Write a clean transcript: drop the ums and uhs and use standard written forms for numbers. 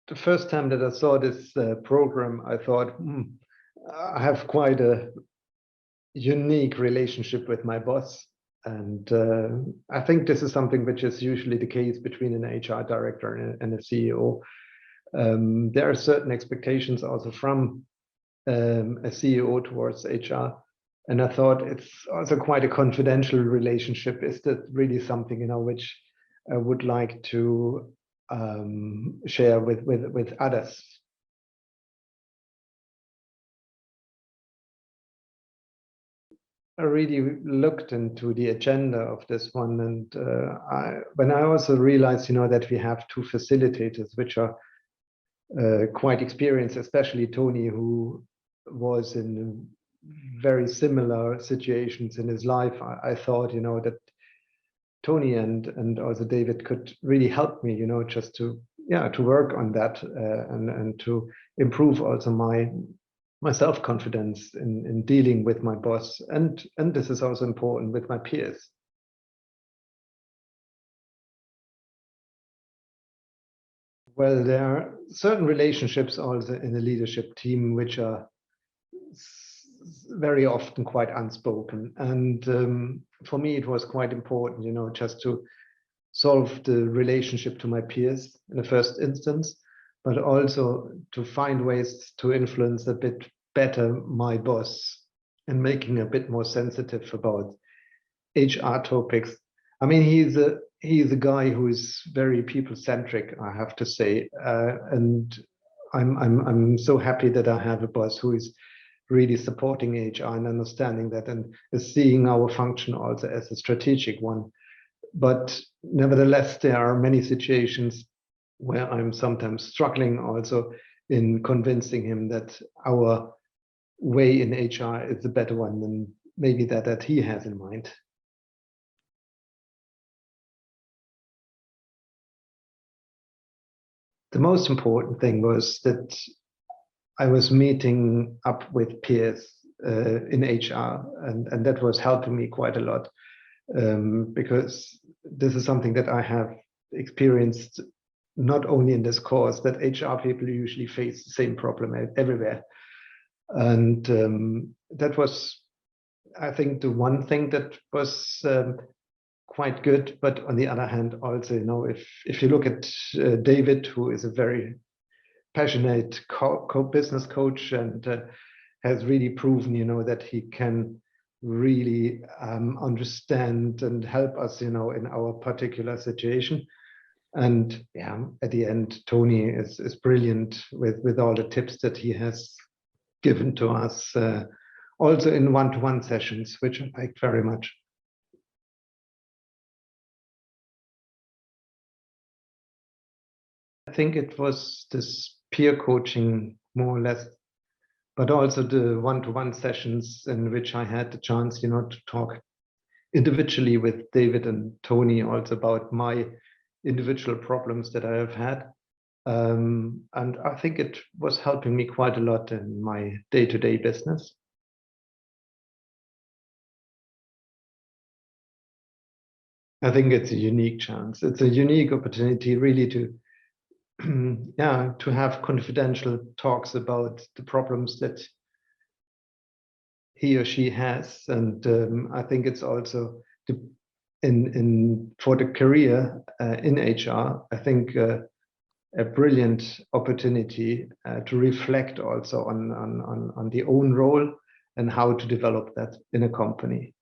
the first time that I saw this program, I thought, I have quite a unique relationship with my boss. And I think this is something which is usually the case between an HR director and a CEO. There are certain expectations also from a CEO towards HR. And I thought it's also quite a confidential relationship. Is that really something, which I would like to share with others? I really looked into the agenda of this one, and when I also realized, that we have two facilitators which are quite experienced, especially Tony, who was in very similar situations in his life. I thought, that Tony and also David could really help me, just to work on that and to improve also my self-confidence in dealing with my boss, and this is also important with my peers. Well, there are certain relationships also in the leadership team which are very often quite unspoken, and for me it was quite important, just to solve the relationship to my peers in the first instance, but also to find ways to influence a bit better my boss and making a bit more sensitive about HR topics. I mean, he's a guy who is very people-centric, I have to say, and I'm so happy that I have a boss who is really supporting HR and understanding that, and is seeing our function also as a strategic one. But nevertheless, there are many situations where I'm sometimes struggling also in convincing him that our way in HR is a better one than maybe that he has in mind. The most important thing was that I was meeting up with peers in HR, and that was helping me quite a lot, because this is something that I have experienced not only in this course, that HR people usually face the same problem everywhere. And that was, I think, the one thing that was quite good. But on the other hand, also, if you look at David, who is a very passionate business coach and has really proven, that he can really understand and help us, in our particular situation. And at the end, Tony is brilliant with all the tips that he has given to us, also in one-to-one sessions, which I liked very much. I think it was this peer coaching, more or less, but also the one-to-one sessions in which I had the chance, to talk individually with David and Tony also about my individual problems that I have had. And I think it was helping me quite a lot in my day-to-day business. I think it's a unique chance. It's a unique opportunity really to to have confidential talks about the problems that he or she has. And I think it's also for the career in HR, I think a brilliant opportunity to reflect also on the own role and how to develop that in a company.